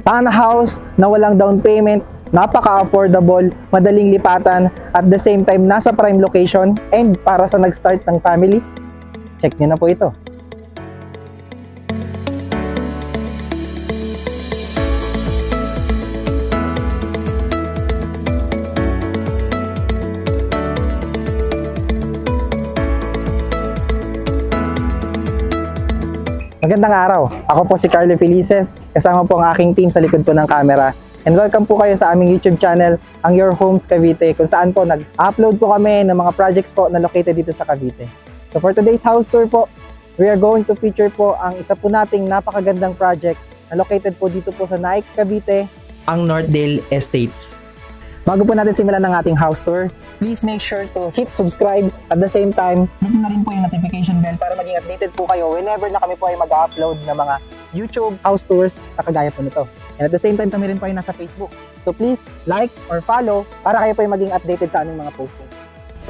Townhouse na walang down payment, napaka-affordable, madaling lipatan, at the same time nasa prime location, and para sa nag-start ng family, check nyo na po ito. Magandang araw, ako po si Carlo Felices, kasama po ang aking team sa likod po ng camera. And welcome po kayo sa aming YouTube channel, ang Your Homes Cavite, kung saan po nag-upload po kami ng mga projects po na located dito sa Cavite. So for today's house tour po, we are going to feature po ang isa po nating napakagandang project na located po dito po sa Naik, Cavite, ang Northdale Estates. Bago po natin simulan ng ating house tour, please make sure to hit subscribe, at the same time, hit na rin po yung notification bell para maging updated po kayo whenever na kami po ay mag-upload ng mga YouTube house tours na kagaya po nito. And at the same time, kami rin po ay nasa Facebook. So please like or follow para kayo po ay maging updated sa aming mga posts.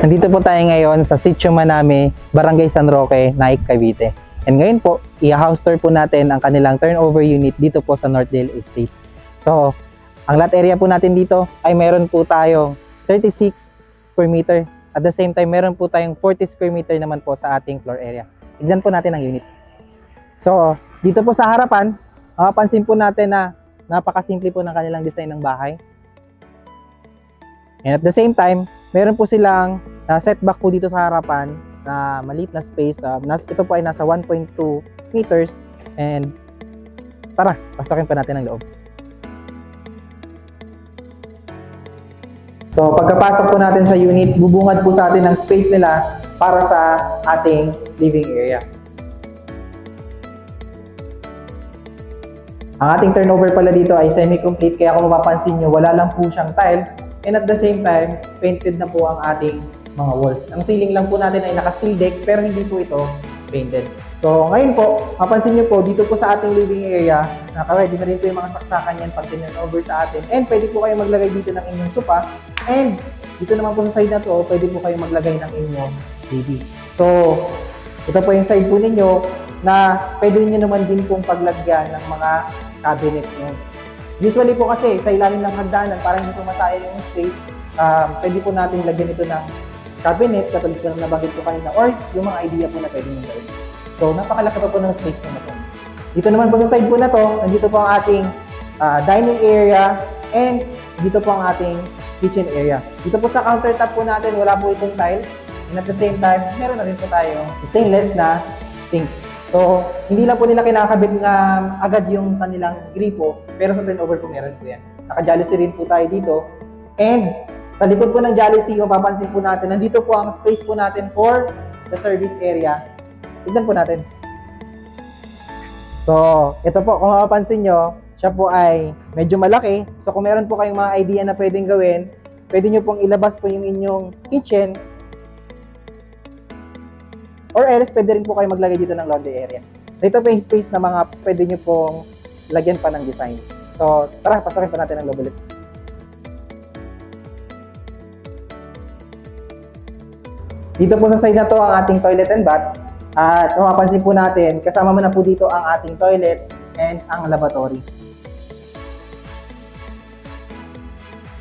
Nandito po tayo ngayon sa Sitio Maname, Barangay San Roque, Naik, Cavite. And ngayon po, i-house tour po natin ang kanilang turnover unit dito po sa Northdale Estate. So, ang lot area po natin dito ay meron po tayong 36 square meter. At the same time, meron po tayong 40 square meter naman po sa ating floor area. Tignan po natin ang unit. So, dito po sa harapan, mapapansin po natin na napakasimple po ng kanilang design ng bahay. And at the same time, meron po silang setback po dito sa harapan na maliit na space. Ito po ay nasa 1.2 meters. And tara, pasokin pa natin ang loob. So pagkapasok po natin sa unit, bubungad po sa atin ang space nila para sa ating living area. Ang ating turnover pala dito ay semi-complete, kaya kung mapapansin nyo, wala lang po siyang tiles, and at the same time, painted na po ang ating mga walls. Ang ceiling lang po natin ay naka-steel deck, pero hindi po ito painted. So ngayon po, mapansin nyo po, dito po sa ating living area, naka-ready na rin po yung mga saksakan yan pag turnover sa atin, and pwede po kayo maglagay dito ng inyong sofa, and dito naman po sa side na to, pwede po kayo maglagay ng inyong TV. So ito po yung side po ninyo na pwede niyo naman din pong paglagyan ng mga cabinet nyo. Usually po kasi sa ilalim ng hagdanan, para hindi po masaya yung space, pwede po natin lagyan ito ng cabinet, katulad po ng nabanggit ko kanina, or yung mga idea po na pwede nyo gawin. So napakalaki pa po ng space na po. Dito naman po sa side po na to, nandito po ang ating dining area, and dito po ang ating kitchen area. Dito po sa countertop po natin, wala po itong tile, and at the same time, meron na rin po tayong stainless na sink. So, hindi lang po nila kinakabit na agad yung kanilang gripo, pero sa turnover po meron po yan. Naka-jalousie rin po tayo dito. And sa likod po ng jalousie, mapapansin po natin, nandito po ang space po natin for the service area. Tignan po natin. So, ito po, kung mapapansin nyo, siya po ay medyo malaki. So, kung meron po kayong mga idea na pwedeng gawin, pwede nyo pong ilabas po yung inyong kitchen, or else, pwede rin po kayo maglagay dito ng laundry area. So, ito po yung space na mga pwede nyo pong lagyan pa ng design. So, tara, pasakin pa natin ang loob ulit. Dito po sa side na to ang ating toilet and bath. At mapapansin po natin, kasama mo na po dito ang ating toilet and ang lavatory.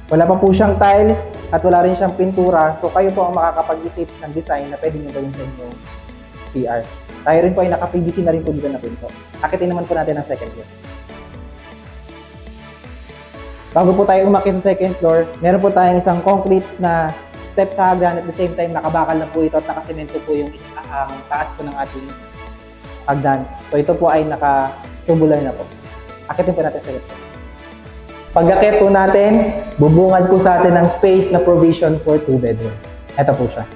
Wala pa po siyang tiles at wala rin siyang pintura. So, kayo po ang makakapag-isip ng design na pwede nyo gawin sa inyong CR. Tayo rin po ay naka-PVC na rin po dito na pinto. Akitin naman po natin ang second floor. Bago po tayo umakyat sa second floor, meron po tayong isang concrete na step sa hagdan. At the same time, nakabakal na po ito at nakasemento po yung taas po ng ating hagdan. So ito po ay naka-tubular na po. Akitin po natin sa second floor. Pag-akit po natin, bubungad po sa atin ng space na provision for 2 bedroom. Ito po siya.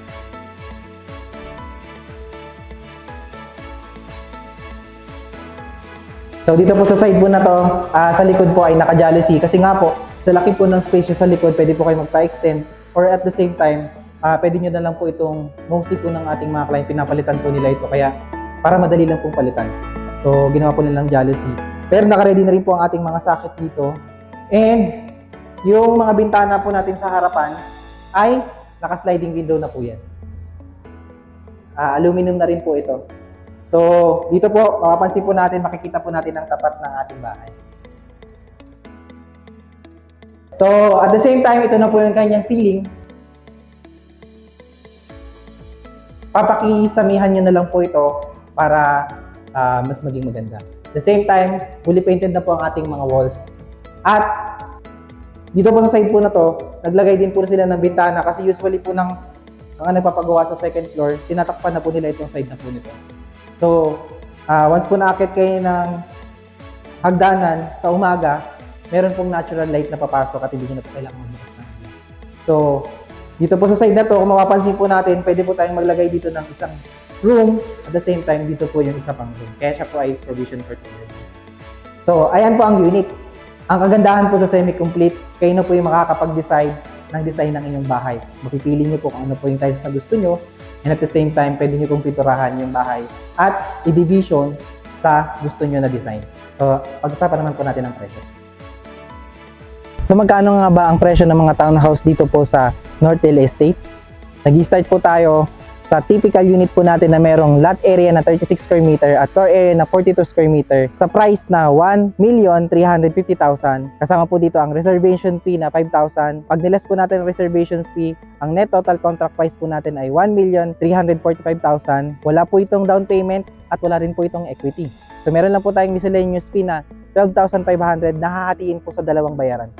So dito po sa side po na to, sa likod po ay naka-jalousie kasi nga po, sa laki po ng space sa likod, pwede po kayo magpa-extend, or at the same time, pwede nyo na lang po itong, mostly po ng ating mga client, pinapalitan po nila ito, kaya para madali lang pong palitan. So ginawa po nilang jalousie. Pero naka-ready na rin po ang ating mga socket dito. And yung mga bintana po natin sa harapan ay naka-sliding window na po yan. Aluminum na rin po ito. So, dito po, mapapansin po natin, makikita po natin ang tapat ng ating bahay. So, at the same time, ito na po yung kanyang ceiling. Papakisamihan nyo na lang po ito para mas maging maganda. At the same time, fully painted na po ang ating mga walls. At dito po sa side po na to, naglagay din po sila ng bintana kasi usually po ang nagpapagawa sa second floor, tinatakpan na po nila itong side na po nito. So, once po naakit kayo ng hagdanan sa umaga, meron pong natural light na papasok at hindi nyo na po kailangan magbukas ng ilaw. So, dito po sa side na to, kung mapapansin po natin, pwede po tayong maglagay dito ng isang room, at the same time, dito po yung isa pang room. Kaya siya po ay provision for toilet. So, ayan po ang unit. Ang kagandahan po sa semi-complete, kayo na po yung makakapag-decide ng design ng inyong bahay. Mapipili nyo po kung ano po yung tiles na gusto nyo, and at the same time, pwede nyo pong piturahan yung bahay at i-division sa gusto nyo na design. So, pag-usapan naman po natin ang presyo. So, magkano nga ba ang presyo ng mga townhouse dito po sa Northdale Estates? Nag-start po tayo sa typical unit po natin na merong lot area na 36 square meter at floor area na 42 square meter sa price na 1,350,000. Kasama po dito ang reservation fee na 5,000. Pag nilas po natin ang reservation fee, ang net total contract price po natin ay 1,345,000. Wala po itong down payment at wala rin po itong equity. So meron lang po tayong miscellaneous fee na 12,500 na hahatiin po sa dalawang bayaran.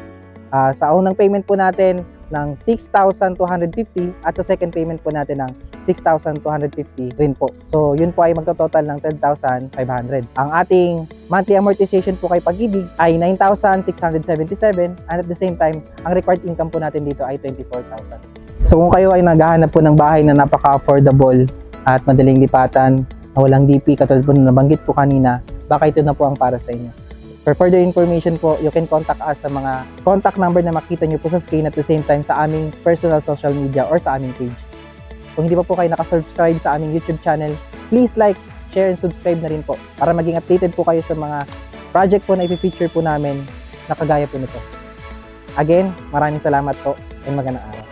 Sa unang payment po natin ng 6,250 at sa second payment po natin ng 6,250 rin po. So yun po ay magtototal ng 12,500. Ang ating monthly amortization po kay Pag-ibig ay 9,677 and at the same time, ang required income po natin dito ay 24,000. So kung kayo ay naghahanap po ng bahay na napaka-affordable at madaling lipatan, na walang DP katulad po na nabanggit po kanina, baka ito na po ang para sa inyo. For further information po, you can contact us sa mga contact number na makita nyo po sa screen at the same time sa aming personal social media or sa aming page. Kung hindi pa po kayo nakasubscribe sa aming YouTube channel, please like, share, and subscribe na rin po para maging updated po kayo sa mga project po na i-feature po namin na kagaya po nito. Again, maraming salamat po and magandang araw.